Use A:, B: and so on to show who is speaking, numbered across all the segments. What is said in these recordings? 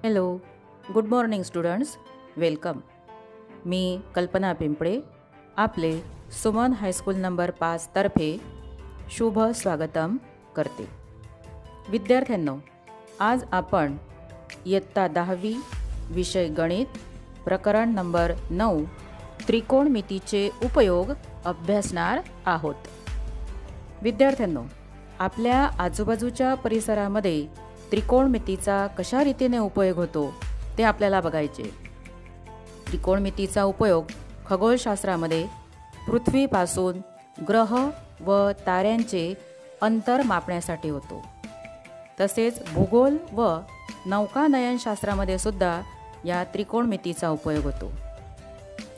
A: Hello, good morning students, welcome. मी कल्पना पिंपळे आपले Suman high school number 5 तर्फे शुभ स्वागतम करते. विद्यार्थ्यांनो, आज आपण इयत्ता 10वी विषय गणित प्रकरण नंबर 9 त्रिकोणमितीचे उपयोग अभ्यासणार आहोत. विद्यार्थ्यांनो, आपल्या आजूबाजूच्या परिसरामध्ये त्रिकोणमितीचा कशा रीतीने उपयोग होतो ते आपल्याला बघायचे. त्रिकोणमितीचा उपयोग खगोलशास्त्रामध्ये पृथ्वीपासून ग्रह व ताऱ्यांचे अंतर मापण्यासाठी होतो. तसेच भूगोल व नौकानयनशास्त्रामध्ये सुद्धा या त्रिकोणमितीचा उपयोग होतो.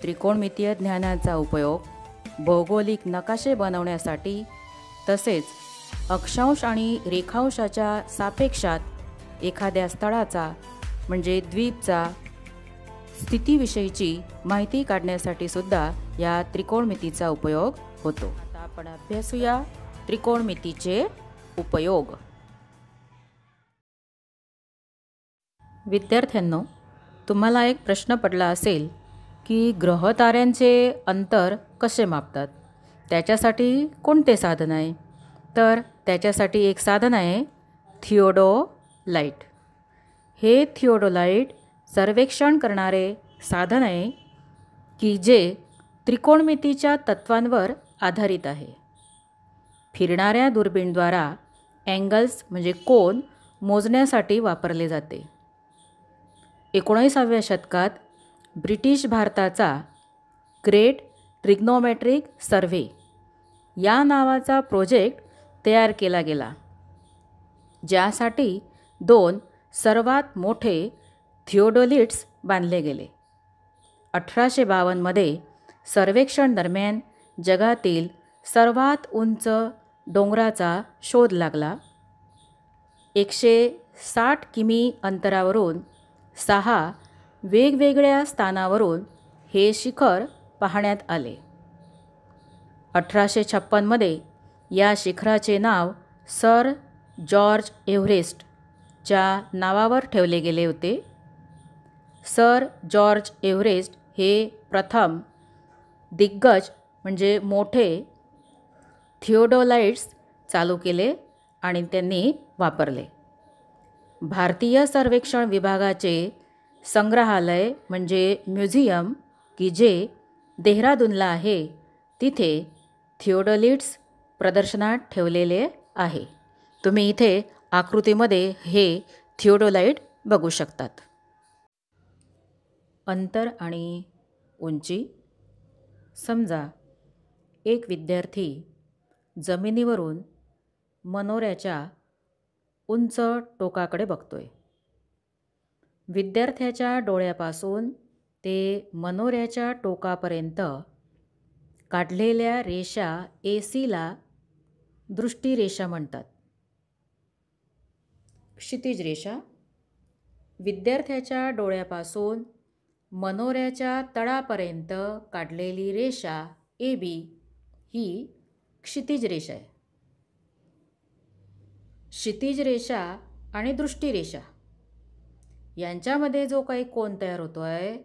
A: त्रिकोणमितीय ज्ञानाचा उपयोग भौगोलिक नकाशे बनवण्यासाठी तसेच अक्षांश आणि रेखांशाच्या सापेक्षात एखाद्या स्थळाचा म्हणजे द्वीपचा स्थितीविषयीची माहिती काढण्यासाठी सुद्धा या त्रिकोणमितीचा उपयोग होतो. आता आपण अभ्यासूया त्रिकोणमितीचे उपयोग. विद्यार्थ्यांनो, तुम्हाला एक प्रश्न पडला असेल की ग्रहताऱ्यांचे अंतर कसे मापतात, त्याच्यासाठी कोणते साधन आहे? तर त्याच्यासाठी एक साधन आहे थिओडोलाइट. हे थिओडोलाइट सर्वेक्षण करणारे साधन आहे की जे त्रिकोणमितीच्या तत्वांवर आधारित आहे. फिरणाऱ्या दुर्बीणद्वारा अँगल्स म्हणजे कोन मोजण्यासाठी वापरले जाते. 19व्या शतकात ब्रिटिश भारताचा ग्रेट ट्रिग्नोमेट्रिक सर्व्हे या नावाचा प्रोजेक्ट तयार केला गेला, ज्यासाठी 2 सर्वात मोठे थिओडोलिट्स बांधले गेले. 1852मध्ये सर्वेक्षण दरम्यान जगातील सर्वात उंच डोंगराचा शोध लागला. 160 किमी अंतरावरून 6 वेगवेगळ्या स्थानावरून हे शिखर पाहण्यात आले. 1856मध्ये या शिखराचे नाव सर जॉर्ज एव्हरेस्टच्या नावावर ठेवले गेले होते. सर जॉर्ज एव्हरेस्ट हे प्रथम दिग्गज म्हणजे मोठे थिओडोलाइट्स चालू केले आणि त्यांनी वापरले. भारतीय सर्वेक्षण विभागाचे संग्रहालय म्हणजे म्युझियम की जे देहरादूनला आहे, तिथे थिओडोलिट्स प्रदर्शनात ठेवलेले आहे. तुम्ही इथे आकृतीमध्ये हे थिओडोलाइट बघू शकतात. अंतर आणि उंची. समजा एक विद्यार्थी जमिनीवरून मनोऱ्याच्या उंच टोकाकडे बघतोय. विद्यार्थ्याच्या डोळ्यापासून ते मनोऱ्याच्या टोकापर्यंत काढलेल्या रेषा एसीला दृष्टिरेषा म्हणतात. क्षितिज रेषा. विद्यार्थ्याच्या डोळ्यापासून मनोऱ्याच्या तळापर्यंत काढलेली रेषा AB ही क्षितिज रेषा आहे. क्षितिज रेषा आणि दृष्टिरेषा यांच्यामध्ये जो काही कोन तयार होतो आहे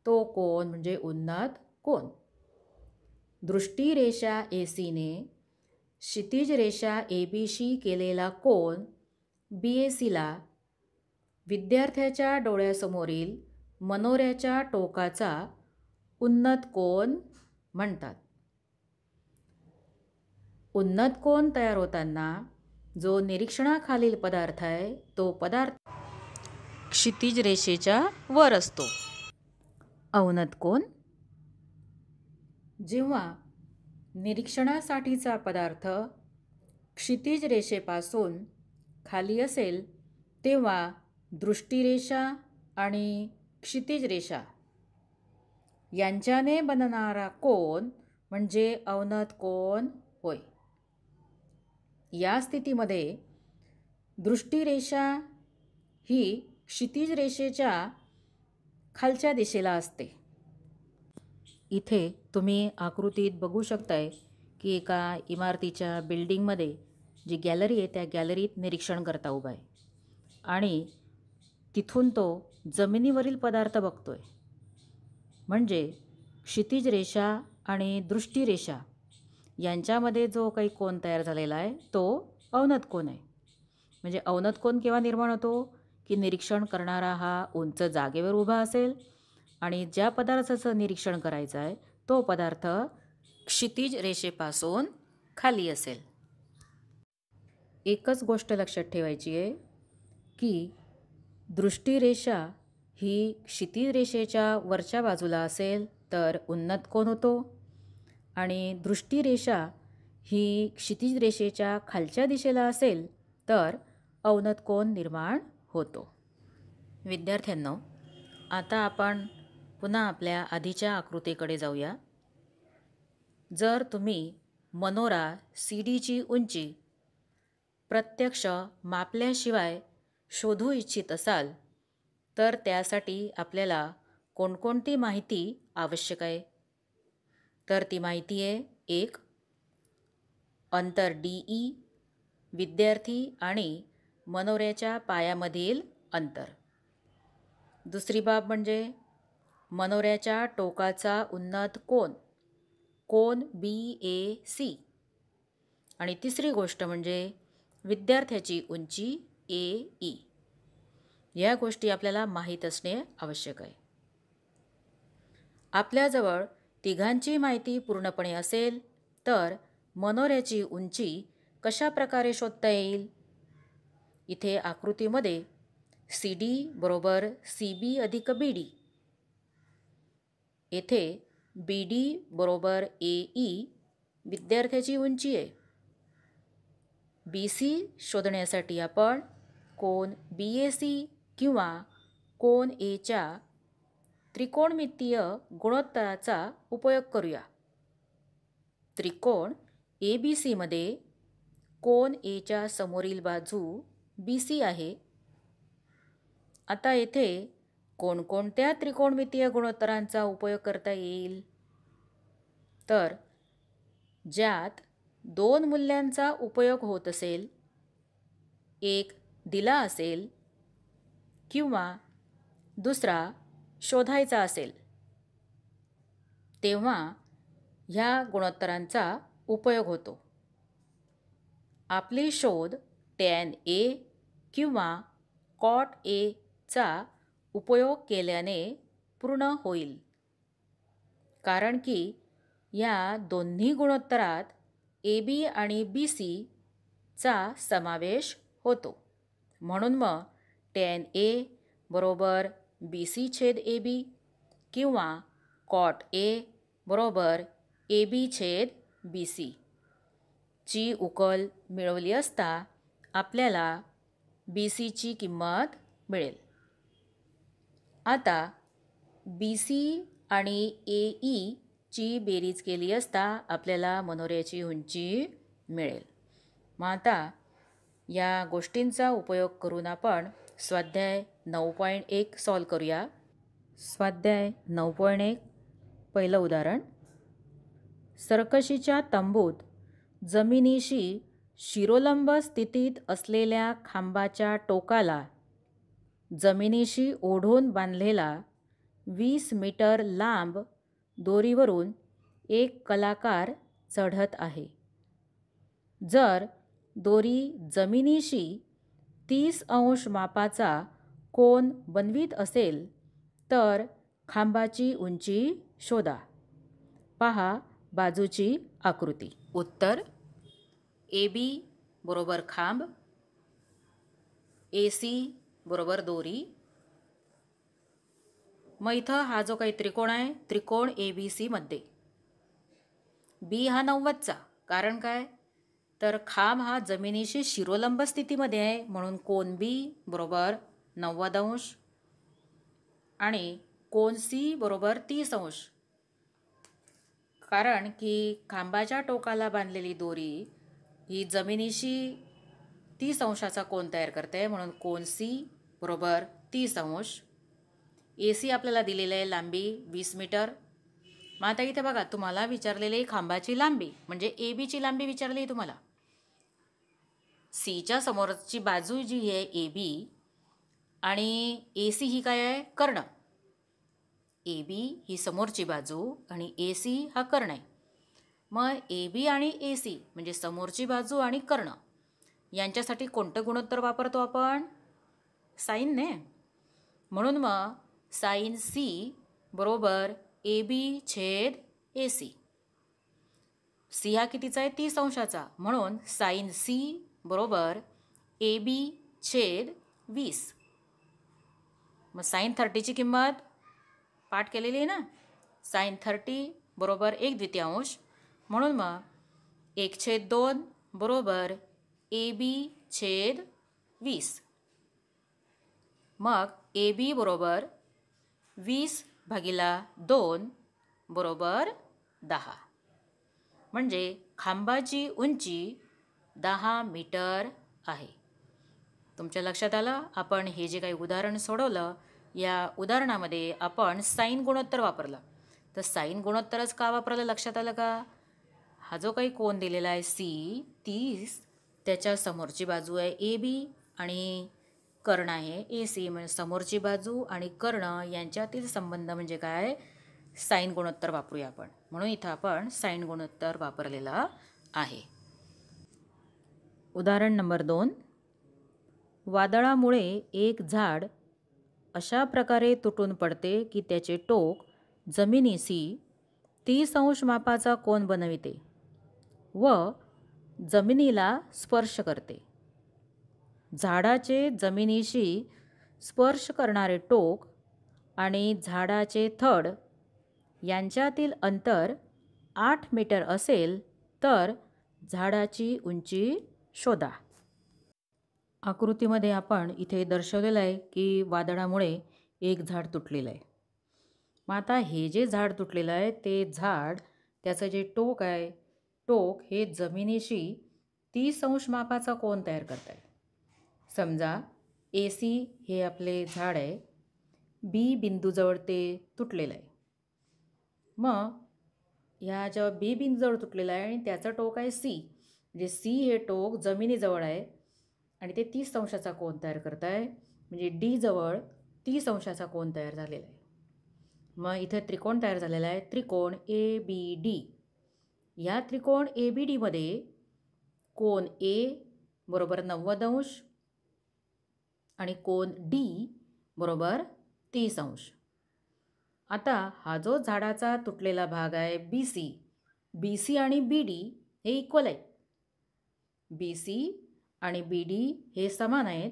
A: तो कोन म्हणजे उन्नत कोन. दृष्टिरेषा ACने क्षितिज रेषा ABशी केलेला कोन BACला विद्यार्थ्याच्या डोळ्यासमोरील मनोऱ्याच्या टोकाचा उन्नत कोन म्हणतात. उन्नत कोन तयार होताना जो निरीक्षणाखालील पदार्थ आहे तो पदार्थ क्षितिज रेषेच्या वर असतो. अवनत कोन. जेव्हा निरीक्षणासाठीचा पदार्थ क्षितिज रेषेपासून खाली असेल तेव्हा दृष्टिरेषा आणि क्षितिज रेषा यांच्याने बनणारा कोन म्हणजे अवनत कोन होय. या स्थितीमध्ये दृष्टिरेषा ही क्षितिज रेषेच्या खालच्या दिशेला असते. इथे तुम्ही आकृतीत बघू शकताय की एका इमारतीच्या बिल्डिंगमध्ये जी गॅलरी आहे त्या गॅलरीत निरीक्षणकर्ता उभा आहे आणि तिथून तो जमिनीवरील पदार्थ बघतोय. म्हणजे क्षितिज रेषा आणि दृष्टिरेषा यांच्यामध्ये जो काही कोन तयार झालेला आहे तो अवनत कोन आहे. म्हणजे अवनत कोन केव्हा निर्माण होतो की निरीक्षण करणारा हा उंच जागेवर उभा असेल आणि ज्या पदार्थाचं निरीक्षण करायचं आहे तो पदार्थ क्षितिज रेषेपासून खाली असेल. एकच गोष्ट लक्षात ठेवायची आहे की दृष्टिरेषा ही क्षितिज रेषेच्या वरच्या बाजूला असेल तर उन्नत कोन होतो आणि दृष्टिरेषा ही क्षितिज रेषेच्या खालच्या दिशेला असेल तर अवनत कोन निर्माण होतो. विद्यार्थ्यांनो, आता आपण पुन्हा आपल्या आधीच्या आकृतीकडे जाऊया. जर तुम्ही मनोरा CDची उंची प्रत्यक्ष मापल्याशिवाय शोधू इच्छित असाल तर त्यासाठी आपल्याला कोणकोणती माहिती आवश्यक आहे? तर ती माहिती आहे: 1. अंतर DE, विद्यार्थी आणि मनोऱ्याच्या पायामधील अंतर. दुसरी बाब म्हणजे मनोऱ्याच्या टोकाचा उन्नत कोन, कोन BAC. आणि तिसरी गोष्ट म्हणजे विद्यार्थ्याची उंची AE. या गोष्टी आपल्याला माहीत असणे आवश्यक आहे. आपल्याजवळ तिघांची माहिती पूर्णपणे असेल तर मनोऱ्याची उंची कशा प्रकारे शोधता येईल? इथे आकृतीमध्ये CD बरोबर CB अधिक BD, येथे BD बरोबर AE विद्यार्थ्याची उंची आहे. BC शोधण्यासाठी आपण कोन BAC किंवा कोन Aच्या त्रिकोणमितीय गुणोत्तराचा उपयोग करूया. त्रिकोण ABC मध्ये कोन Aच्या समोरील बाजू BC आहे. आता येथे कोणकोणत्या त्रिकोणमितीय गुणोत्तरांचा उपयोग करता येईल? तर ज्यात 2 मूल्यांचा उपयोग होत असेल, एक दिला असेल किंवा दुसरा शोधायचा असेल, तेव्हा ह्या गुणोत्तरांचा उपयोग होतो. आपली शोध tan A किंवा cot A चा उपयोग केल्याने पूर्ण होईल, कारण की या दोन्ही गुणोत्तरात AB आणि BC चा समावेश होतो. म्हणून मग tan A बरोबर BC छेद AB किंवा cot A बरोबर AB छेद BC ची उकल मिळवली असता आपल्याला BC ची किंमत मिळेल. आता BC आणि AE ची बेरीज केली असता आपल्याला मनोऱ्याची उंची मिळेल. मग आता या गोष्टींचा उपयोग करून आपण स्वाध्याय 9.1 सॉल्व करूया. स्वाध्याय 9.1 पहिलं उदाहरण: सर्कशीच्या तंबूत जमिनीशी शिरोलंब स्थितीत असलेल्या खांबाच्या टोकाला जमिनीशी ओढून बांधलेला 20 मीटर लांब दोरीवरून एक कलाकार चढत आहे. जर दोरी जमिनीशी 30 अंश मापाचा कोन बनवीत असेल तर खांबाची उंची शोधा. पहा बाजूची आकृती. उत्तर: AB बरोबर खांब, AC बरोबर दोरी. मग इथं हा जो काही त्रिकोण आहे, त्रिकोण ABC मध्ये B हा 90चा. कारण काय? तर खांब हा जमिनीशी शिरोलंब स्थितीमध्ये आहे, म्हणून कोन B बरोबर 90 अंश आणि कोन C बरोबर 30 अंश. कारण की खांबाच्या टोकाला बांधलेली दोरी ही जमिनीशी 30 अंशाचा कोन तयार करते, म्हणून कोन C बरोबर 30 अंश. AC आपल्याला दिलेलं आहे लांबी 20 मीटर. मग आता इथे बघा, तुम्हाला विचारलेली खांबाची लांबी म्हणजे AB ची लांबी विचारली आहे तुम्हाला. Cच्या समोरची बाजू जी आहे AB आणि ए सी ही काय आहे? कर्ण. ए बी ही समोरची बाजू आणि ए सी हा कर्ण आहे. मग ए बी आणि ए सी म्हणजे समोरची बाजू आणि कर्ण यांच्यासाठी कोणतं गुणोत्तर वापरतो आपण? साईनने. म्हणून मग साईन सी बरोबर ए बी छेद ए सी. सी हा कितीचा आहे? 30 अंशाचा. म्हणून साईन सी बरोबर ए बी छेद 20. मग साईन 30ची किंमत पाठ केलेली आहे ना. साईन 30 बरोबर 1/2. म्हणून मग 1/2 बरोबर ए बी छेद 20. मग ए बी बरोबर 20/2 बरोबर 10. म्हणजे खांबाची उंची 10 मीटर आहे. तुमच्या लक्षात आलं? आपण हे जे काही उदाहरण सोडवलं या उदाहरणामध्ये आपण साईन गुणोत्तर वापरलं. तर साईन गुणोत्तरच का वापरलं लक्षात आलं का? हा जो काही कोन दिलेला आहे सी 30 त्याच्या समोरची बाजू आहे ए बी आणि कर्ण आहे ए सी. म्हणजे समोरची बाजू आणि कर्ण यांच्यातील संबंध म्हणजे काय? साईन गुणोत्तर वापरूया आपण. म्हणून इथं आपण साईन गुणोत्तर वापरलेलं आहे. उदाहरण नंबर 2. वादळामुळे एक झाड अशा प्रकारे तुटून पडते की त्याचे टोक जमिनीशी 30 अंश मापाचा कोन बनविते व जमिनीला स्पर्श करते. झाडाचे जमिनीशी स्पर्श करणारे टोक आणि झाडाचे थड यांच्यातील अंतर 8 मीटर असेल तर झाडाची उंची शोधा. आकृतीमध्ये आपण इथे दर्शवलेलं आहे की वादळामुळे एक झाड तुटलेलं आहे. मग आता हे जे झाड तुटलेलं आहे ते झाड त्याचं जे टोक आहे टोक हे जमिनीशी 30 अंश मापाचा कोन तयार करत आहे. समजा ए सी हे आपले झाड आहे. बी बिंदूजवळ ते तुटलेलं आहे. मग ह्या जेव्हा बी बिंदूजवळ तुटलेलं आहे आणि त्याचं टोक आहे सी म्हणजे सी हे टोक जमिनीजवळ आहे आणि ते 30 अंशाचा कोन तयार करत आहे. म्हणजे डी जवळ 30 अंशाचा कोन तयार झालेला आहे. मग इथे त्रिकोण तयार झालेला आहे. त्रिकोण ए बी डी. या त्रिकोण ए बी डीमध्ये कोन ए बरोबर 90 अंश आणि कोन डी बरोबर 30 अंश. आता हा जो झाडाचा तुटलेला भाग आहे बी सी. बी सी आणि बी डी हे इक्वल आहेत. बी सी आणि बी डी हे समान आहेत.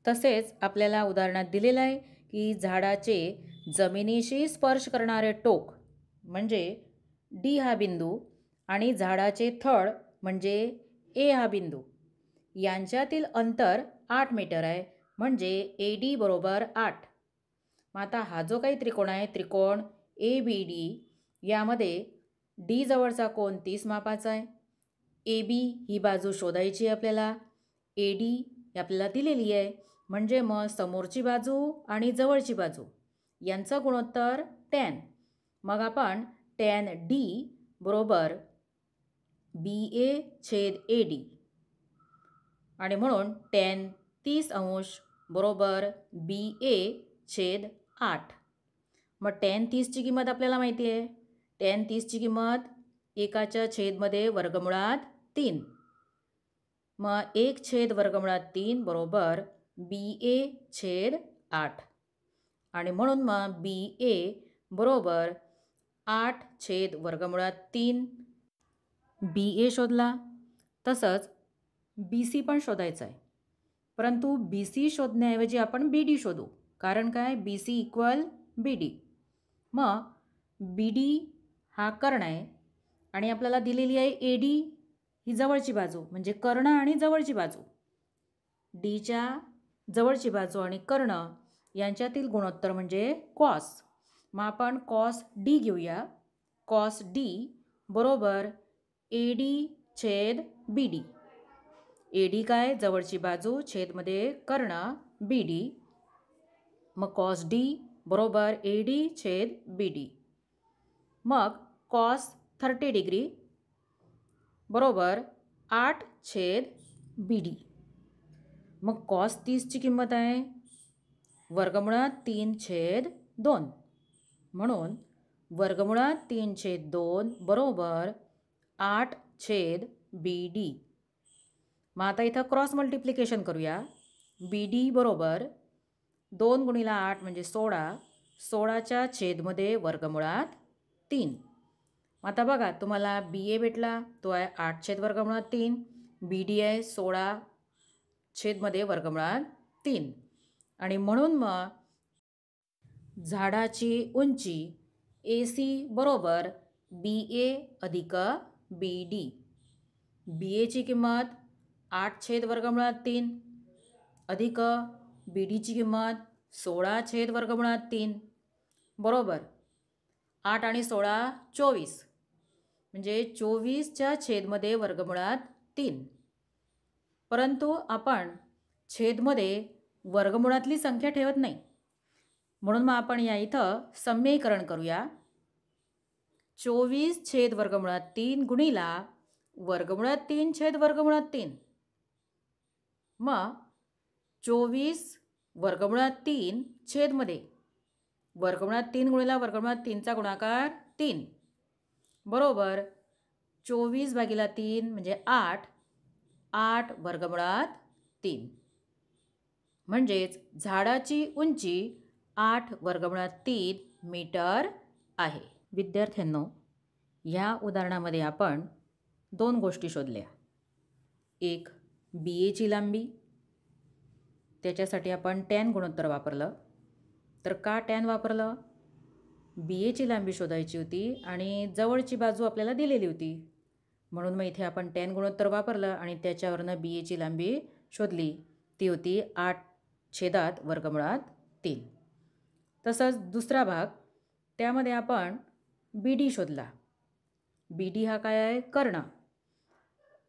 A: तसेच आपल्याला उदाहरणात दिलेलं आहे की झाडाचे जमिनीशी स्पर्श करणारे टोक म्हणजे डी हा बिंदू आणि झाडाचे थड म्हणजे ए हा बिंदू यांच्यातील अंतर 8 मीटर आहे. म्हणजे ए डी बरोबर 8. मग आता हा जो काही त्रिकोण आहे त्रिकोण ए बी डी यामध्ये डी जवळचा कोन 30 मापाचा आहे. ए बी ही बाजू शोधायची आपल्याला. ए डी आपल्याला दिलेली आहे. म्हणजे मग समोरची बाजू आणि जवळची बाजू यांचं गुणोत्तर tan. मग आपण tan डी बरोबर बी ए छेद ए डी आणि म्हणून tan 30 अंश बरोबर बी ए छेद 8. मग tan 30ची किंमत आपल्याला माहिती आहे. tan 30ची किंमत एकाच्या छेदमध्ये वर्गमुळात 3. मग 1/वर्गमुळात 3 बरोबर बी ए छेद 8 आणि म्हणून मग बी ए बरोबर 8/वर्गमुळात 3 बी ए शोधला. तसंच बी सी पण शोधायचं आहे. परंतु बी सी शोधण्याऐवजी आपण बी डी शोधू. कारण काय? बी सी इक्वल बी डी. मग बी डी हा कर्ण आहे आणि आपल्याला दिलेली आहे ए डी ही जवळची बाजू म्हणजे कर्ण आणि जवळची बाजू. डीच्या जवळची बाजू आणि कर्ण यांच्यातील गुणोत्तर म्हणजे कॉस. मग आपण कॉस डी घेऊया. कॉस डी बरोबर ए डी छेद बी डी. ए डी काय? जवळची बाजू छेदमध्ये कर्ण बी डी. मग कॉस डी बरोबर ए डी छेद बी डी. मग कॉस 30 डिग्री बरोबर 8/बी डी. मग कॉस 30ची किंमत आहे वर्गमुळात 3/2. म्हणून वर्गमुळात 3/2 बरोबर 8/BD. मग आता इथं क्रॉस मल्टिप्लिकेशन करूया. BD बरोबर 2 × 8 म्हणजे 16. 16च्या छेदमध्ये वर्गमुळात 3. आता बघा तुम्हाला BA भेटला, तो आहे 8/वर्गमुळात 3. BD आहे 16/मध्ये वर्गमुळात 3. आणि म्हणून मग झाडाची उंची AC बरोबर BA अधिक BD. BAची किंमत 8/वर्गमुळात 3 अधिक BDची किंमत 16/वर्गमुळात 3 बरोबर 8 आणि 16 24. म्हणजे 24च्या छेदमध्ये वर्गमुळात 3. परंतु आपण छेदमध्ये वर्गमुळातली संख्या ठेवत नाही, म्हणून मग आपण या इथं सम्मीकरण करूया. 24/वर्गमुळात 3 गुणिला वर्गमुळात 3/वर्गमुळात 3. मग 24/3 छेदमध्ये वर्गमुळात 3 गुणिला वर्गमुळात 3चा गुणाकार 3 बरोबर 24/3 म्हणजे 8. 8/3 म्हणजेच झाडाची उंची 8/3 मीटर आहे. विद्यार्थ्यांनो, या उदाहरणामध्ये आपण 2 गोष्टी शोधल्या. एक BAची लांबी, त्याच्यासाठी आपण टॅन गुणोत्तर वापरलं. तर का टॅन वापरलं? BAची लांबी शोधायची होती आणि जवळची बाजू आपल्याला दिलेली होती, म्हणून मग इथे आपण टॅन गुणोत्तर वापरलं आणि त्याच्यावरनं BAची लांबी शोधली. ती होती 8/वर्गमुळात 3. तसंच दुसरा भाग, त्यामध्ये आपण BD शोधला. BD हा काय आहे? कर्ण.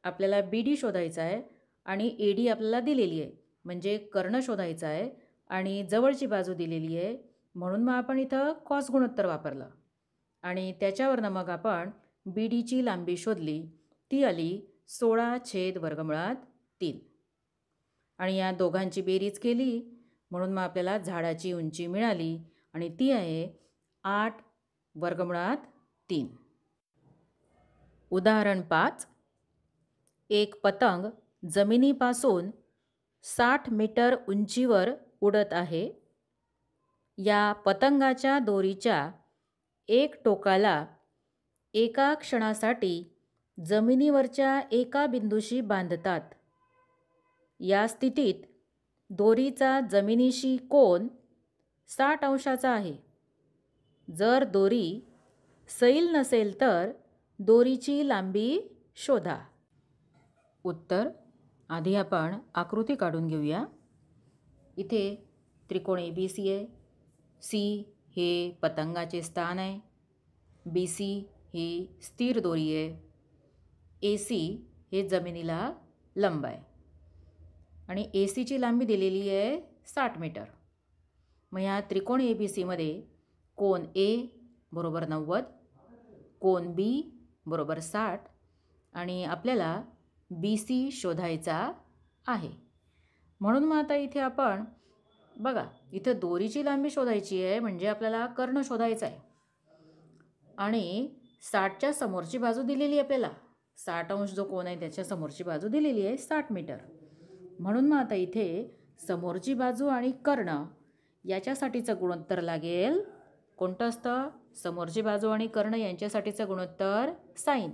A: आपल्याला BD शोधायचा आहे आणि AD आपल्याला दिलेली आहे, म्हणजे कर्ण शोधायचा आहे आणि जवळची बाजू दिलेली आहे, म्हणून मग आपण इथं कॉस गुणोत्तर वापरलं आणि त्याच्यावरनं मग आपण BDची लांबी शोधली. ती आली 16/वर्गमुळात 3 आणि या दोघांची बेरीज केली, म्हणून मग आपल्याला झाडाची उंची मिळाली आणि ती आहे 8/3. उदाहरण 5. एक पतंग जमिनीपासून 60 मीटर उंचीवर उडत आहे. या पतंगाच्या दोरीच्या एक टोकाला एका क्षणासाठी जमिनीवरच्या एका बिंदूशी बांधतात. या स्थितीत दोरीचा जमिनीशी कोन 60 अंशाचा आहे. जर दोरी सैल नसेल तर दोरीची लांबी शोधा. उत्तर, आधी आपण आकृती काढून घेऊया. इथे त्रिकोण ABC आहे. C हे पतंगाचे स्थान आहे. BC ही स्थिर दोरी आहे. AC हे जमिनीला लंब आहे आणि ACची लांबी दिलेली आहे 60 मीटर. मग या त्रिकोण ABCमध्ये कोन A बरोबर 90, कोन B बरोबर 60 आणि आपल्याला BC शोधायचा आहे. म्हणून मग आता इथे आपण बघा, इथं दोरीची लांबी शोधायची आहे, म्हणजे आपल्याला कर्ण शोधायचा आहे आणि 60च्या समोरची बाजू दिलेली आहे आपल्याला. 60 अंश जो कोन आहे त्याच्या समोरची बाजू दिलेली आहे 60 मीटर. म्हणून मग आता इथे समोरची बाजू आणि कर्ण याच्यासाठीचं गुणोत्तर लागेल. कोणतं असतं? समोरची बाजू आणि कर्ण यांच्यासाठीचं गुणोत्तर साईन.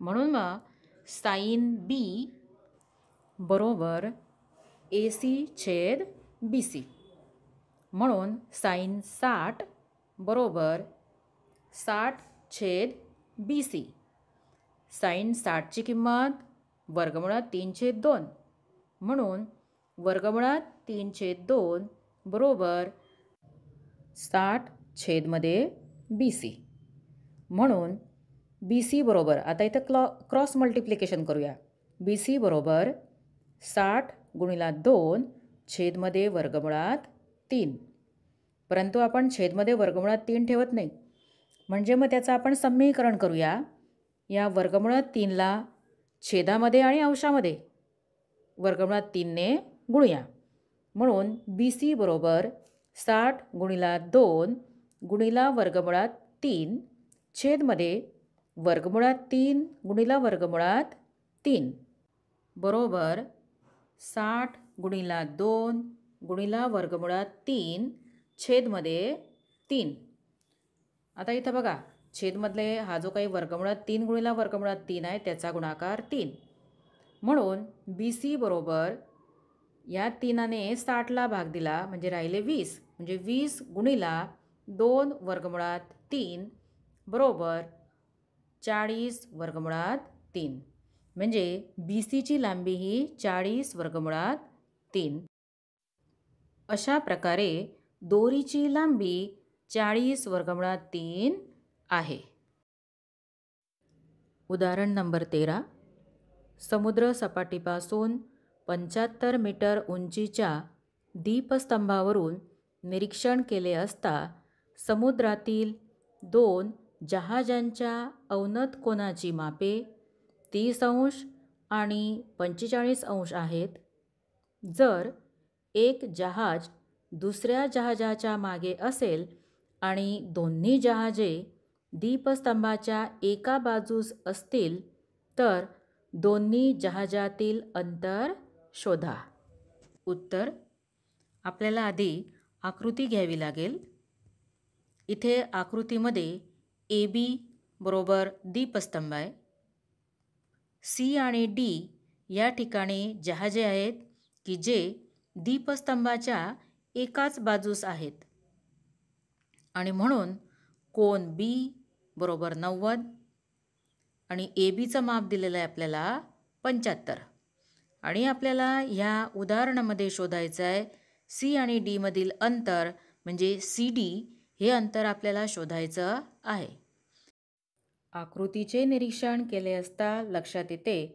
A: म्हणून मग साईन B बरोबर AC/BC. म्हणून साईन 60 बरोबर 60/BC. साईन 60ची किंमत वर्गमुळात 3/2, म्हणून वर्गमुळात 3/2 बरोबर 60/BC. म्हणून BC बरोबर, आता इथं क्रॉस मल्टिप्लिकेशन करूया. BC बरोबर 60 गुणिला 2 छेदमध्ये वर्गमुळात 3. परंतु आपण छेदमध्ये वर्गमुळात 3 ठेवत नाही, म्हणजे मग त्याचं आपण सम्मीकरण करूया. या वर्गमुळात 3ला छेदामध्ये आणि अंशामध्ये वर्गमुळात 3ने गुणूया. म्हणून बी सी बरोबर 60 गुणिला 2 गुणिला वर्गमुळात 3 छेदमध्ये वर्गमुळात 3 गुणिला वर्गमुळात 3 बरोबर 60 गुणिला 2 गुणिला वर्गमुळात 3 छेदमध्ये 3. आता इथं बघा, छेदमधले हा जो काही वर्गमुळात 3 गुणिला वर्गमुळात 3 आहे त्याचा गुणाकार 3. म्हणून बी सी बरोबर या 3ने 60ला भाग दिला म्हणजे राहिले 20, म्हणजे 20 गुणिला 2 वर्गमुळात 3 बरोबर 40 वर्गमुळात 3. म्हणजे बी सीची लांबी ही 40 वर्गमुळात 3. अशा प्रकारे दोरीची लांबी 40 वर्गमुळात 3 आहे. उदाहरण नंबर 13. समुद्र सपाटीपासून 75 मीटर उंचीच्या दीपस्तंभावरून निरीक्षण केले असता समुद्रातील 2 जहाजांच्या अवनत कोनाची मापे 30 अंश आणि 45 अंश आहेत. जर एक जहाज दुसऱ्या जहाजाच्या मागे असेल आणि दोन्ही जहाजे दीपस्तंभाच्या एका बाजूस असतील तर दोन्ही जहाजातील अंतर शोधा. उत्तर: आपल्याला आधी आकृती घ्यावी लागेल. इथे आकृतीमध्ये ए बी बरोबर दीपस्तंभ आहे. सी आणि डी या ठिकाणी जहाजे आहेत की जे दीपस्तंभाच्या एकाच बाजूस आहेत आणि म्हणून कोन बी बरोबर 90 आणि ए बीचं माप दिलेलं आहे आपल्याला 75. आणि आपल्याला ह्या उदाहरणामध्ये शोधायचं आहे सी आणि डी मधील अंतर म्हणजे सी डी हे अंतर आपल्याला शोधायचं आहे. आकृतीचे निरीक्षण केले असता लक्षात येते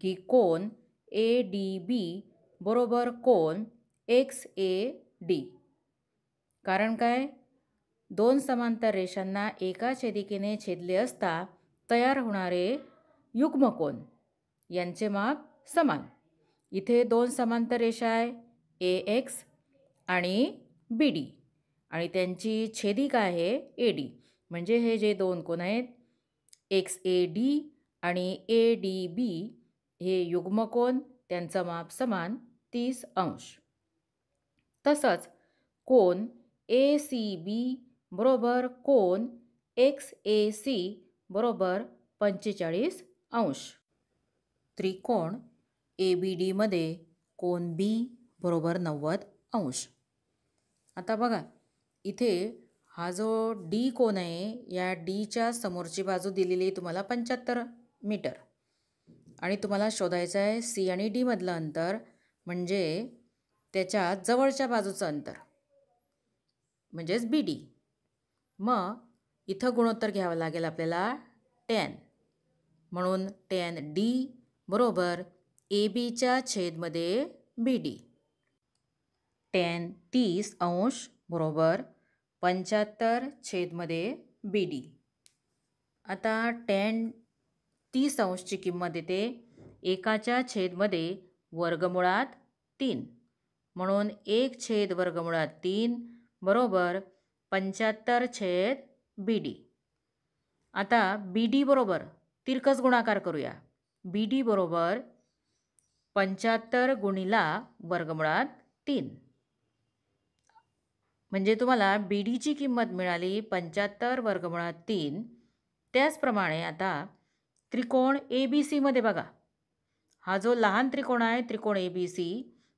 A: की कोन ए डी बी बरोबर कोन एक्स ए डी. कारण काय? 2 समांतर रेषांना एका छेदिकेने छेदले असता तयार होणारे युग्मकोन यांचे माप समान. इथे 2 समांतर रेषा आहे ए एक्स आणि बी डी आणि त्यांची छेदिका आहे ए डी. म्हणजे हे जे 2 कोन आहेत एक्स ए डी आणि ए डी बी हे युग्मकोन, त्यांचं माप समान 30 अंश. तसंच कोन ए सी बी बरोबर कोन एक्स ए सी बरोबर 45 अंश. त्रिकोण ए बी डीमध्ये कोन बी बरोबर 90 अंश. आता बघा, इथे हा जो डी कोन आहे या डीच्या समोरची बाजू दिलेली तुम्हाला 75 मीटर आणि तुम्हाला शोधायचं आहे सी आणि डी मधलं अंतर म्हणजे त्याच्या जवळच्या बाजूचं अंतर म्हणजेच बी डी. मग इथं गुणोत्तर घ्यावं लागेल आपल्याला tan. म्हणून tan डी बरोबर ए बीच्या छेदमध्ये बी डी. tan 30 अंश बरोबर 75 छेदमध्ये बी डी. आता tan 30 अंशची किंमत येते एकाच्या छेदमध्ये वर्गमुळात 3. म्हणून 1 छेद वर्गमुळात 3 बरोबर 75 छेद बी डी. आता बी डी बरोबर तिरकस गुणाकार करूया. बी डी बरोबर 75 गुणिला वर्गमुळात 3. म्हणजे तुम्हाला बी डीची किंमत मिळाली 75 वर्गमुळात 3. त्याचप्रमाणे आता त्रिकोण ए बी सीमध्ये बघा, हा जो लहान त्रिकोण आहे त्रिकोण ए बी सी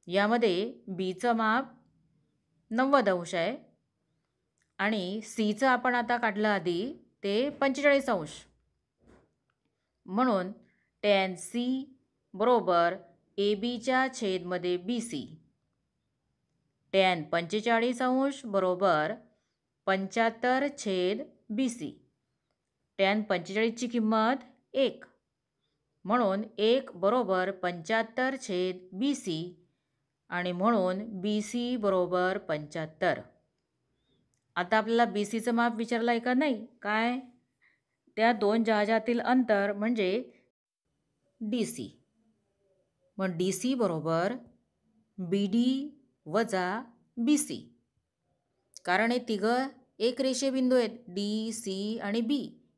A: यामध्ये बीचं माप 90 अंश आहे आणि सीचं आपण आता काढलं आधी ते 45 अंश. म्हणून tan सी बरोबर ए बीच्या छेदमध्ये बी सी. tan 45 अंश बरोबर 75 छेद बी सी. tan 45ची किंमत 1 म्हणून 1 बरोबर 75 छेद बी सी आणि म्हणून बी सी बरोबर 75. आता आपल्याला बी सीचं माप विचारलं आहे का नाही? काय? त्या 2 जहाजातील अंतर म्हणजे डी सी. मग डी सी बरोबर BD वजा BC, कारण हे तिघं एक रेषीय बिंदू आहेत. DC आणि B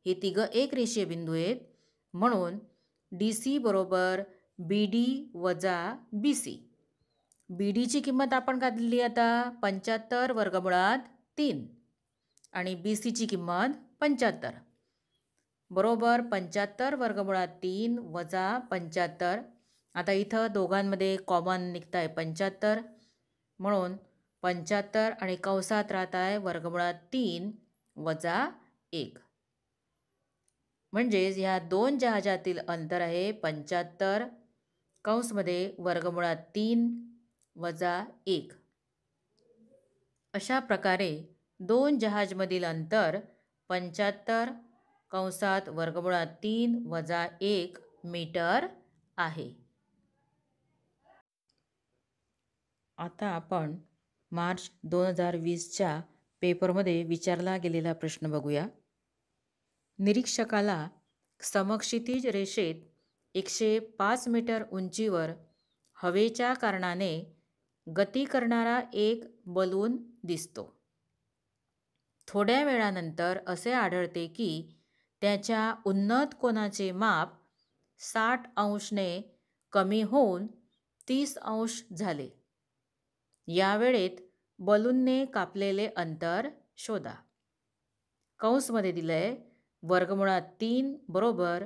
A: हे तिघं एक रेषीय बिंदू आहेत. म्हणून DC बरोबर BD वजा BC. BDची किंमत आपण काढली आता 75 वर्गमुळात 3 आणि BCची किंमत 75 बरोबर 75 वर्गमुळात 3 वजा 75. आता इथं दोघांमध्ये कॉमन निघत आहे 75, म्हणून 75 आणि कंसात राहत आहे वर्गमुळात 3 वजा 1. म्हणजेच ह्या दोन जहाजातील अंतर आहे 75 कंसमध्ये वर्गमुळात 3 वजा 1. अशा प्रकारे दोन जहाजमधील अंतर 75 कंसात वर्गमुळात 3 वजा 1 मीटर आहे. आता आपण मार्च 2020च्या पेपरमध्ये विचारला गेलेला प्रश्न बघूया. निरीक्षकाला समक्षितिज रेषेत 105 मीटर उंचीवर हवेच्या कारणाने गती करणारा एक बलून दिसतो. थोड्या वेळानंतर असे आढळते की त्याच्या उन्नत कोनाचे माप 60 अंशने कमी होऊन 30 अंश झाले. या वेळेत बलूनने कापलेले अंतर शोधा. कंसमध्ये दिलंय वर्गमुळात 3 बरोबर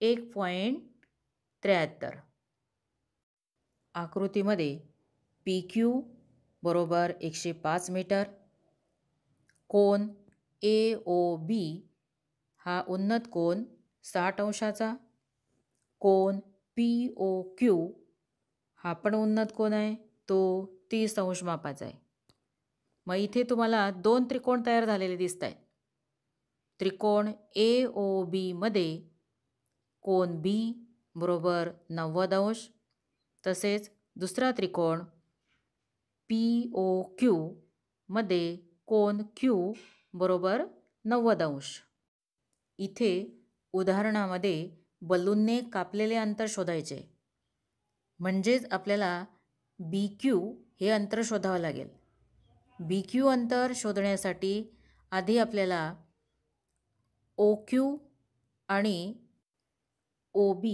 A: 1.73. आकृतीमध्ये PQ बरोबर 105 मीटर, कोन AOB हा उन्नत कोन 60 अंशाचा, कोन POQ हा पण उन्नत कोन आहे, तो 30 अंश मापाचा आहे. मग इथे तुम्हाला दोन त्रिकोण तयार झालेले दिसत आहेत. त्रिकोण AOB मध्ये कोन B बरोबर 90 अंश, तसेच दुसरा त्रिकोण POQ मध्ये कोन Q बरोबर 90 अंश. इथे उदाहरणामध्ये बलूनने कापलेले अंतर शोधायचे, म्हणजेच आपल्याला BQ हे अंतर शोधावं लागेल. BQ अंतर शोधण्यासाठी आधी आपल्याला OQ आणि OB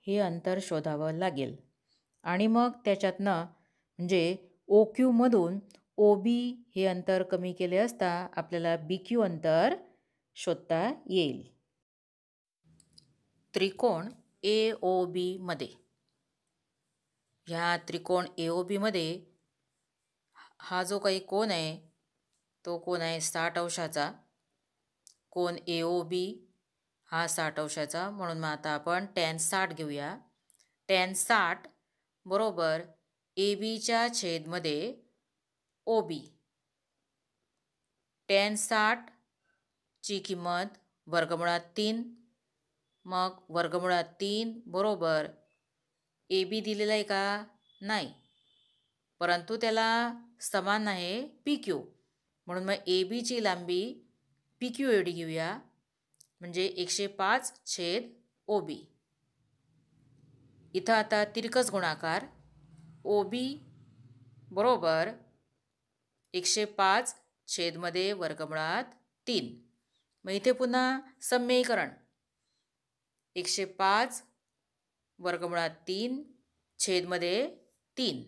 A: हे अंतर शोधावं लागेल आणि मग त्याच्यातनं म्हणजे OQ मधून OB हे अंतर कमी केले असता आपल्याला BQ अंतर शोधता येईल. त्रिकोण AOB मध्ये, ह्या त्रिकोण AOB मध्ये हा जो काही कोन आहे तो कोन आहे 60 अंशाचा. कोन AOB हा 60 अंशाचा, म्हणून मग आता आपण tan 60 घेऊया. tan 60 बरोबर ABच्या छेदमध्ये OB. tan 60 ची किंमत वर्गमुळात 3, मग वर्गमुळात 3 बरोबर AB दिलेला आहे का? नाही, परंतु त्याला समान आहे PQ, म्हणून मग ABची लांबी PQ एवढी घेऊया, म्हणजे 105/OB. इथं आता तिरकस गुणाकार OB बरोबर 105 वर्गमुळात 3. मग इथे पुन्हा सम्मीकरण 105 वर्गमुळात 3 छेदमध्ये 3.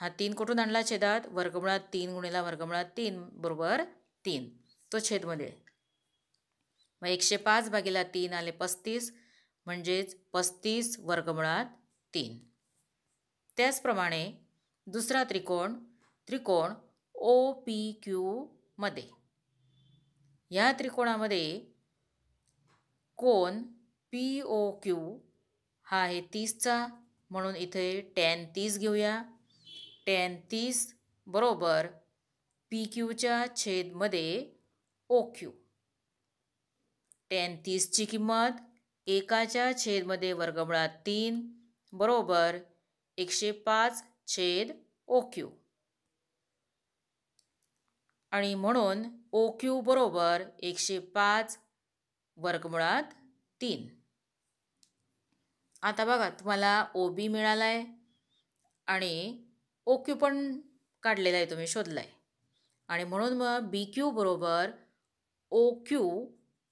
A: हा 3 कुठून आणला छेदात? वर्गमुळात 3 गुणिला वर्गमुळात 3 बरोबर 3, तो छेदमध्ये. मग 105/3 आले 35, म्हणजेच 35 वर्गमुळात 3. त्याचप्रमाणे दुसरा त्रिकोण OPQ मध्ये, या त्रिकोणामध्ये कोन POQ हा आहे 30चा, म्हणून इथे tan 30 घेऊया. tan 30 बरोबर PQच्या छेदमध्ये OQ. tan 30ची किंमत 1च्या छेदमध्ये वर्गमुळात 3 बरोबर 105/OQ. आणि म्हणून OQ बरोबर 105 वर्गमुळात 3. आता बघा तुम्हाला OB मिळाला आहे आणि ओ क्यू पण काढलेला आहे, तुम्ही शोधला आहे. आणि म्हणून मग बी क्यू बरोबर ओ क्यू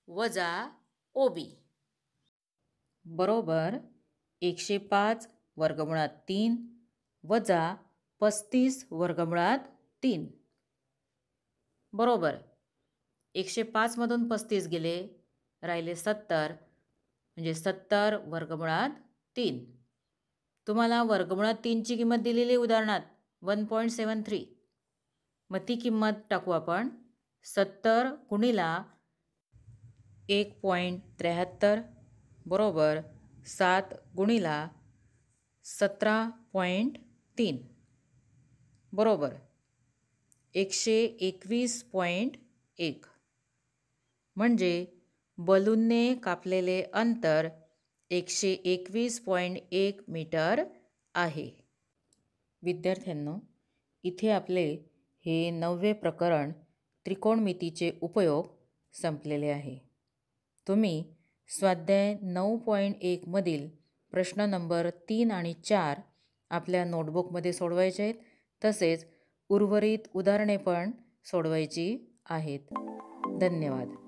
A: वजा ओ बी बरोबर 105 वर्गमुळात 3 वजा 35 वर्गमुळात 3 बरोबर 105मधून 35 गेले, राहिले 70, म्हणजे 70 वर्गमुळात 3. तुम्हाला वर्गमुळात 3ची किंमत दिलेली उदाहरणात 1.73. मग ती किंमत टाकू आपण. 70 गुणिला 1.73 बरोबर 7 गुणिला 17.3 बरोबर 121.1. म्हणजे बलूनने कापलेले अंतर 121.1 मीटर आहे. विद्यार्थ्यांनो, इथे आपले हे 9वे प्रकरण त्रिकोणमितीचे उपयोग संपलेले आहे. तुम्ही स्वाध्याय 9.1 मधील प्रश्न नंबर 3 आणि 4 आपल्या नोटबुकमध्ये सोडवायचे आहेत. तसेच उर्वरित उदाहरणे पण सोडवायची आहेत. धन्यवाद.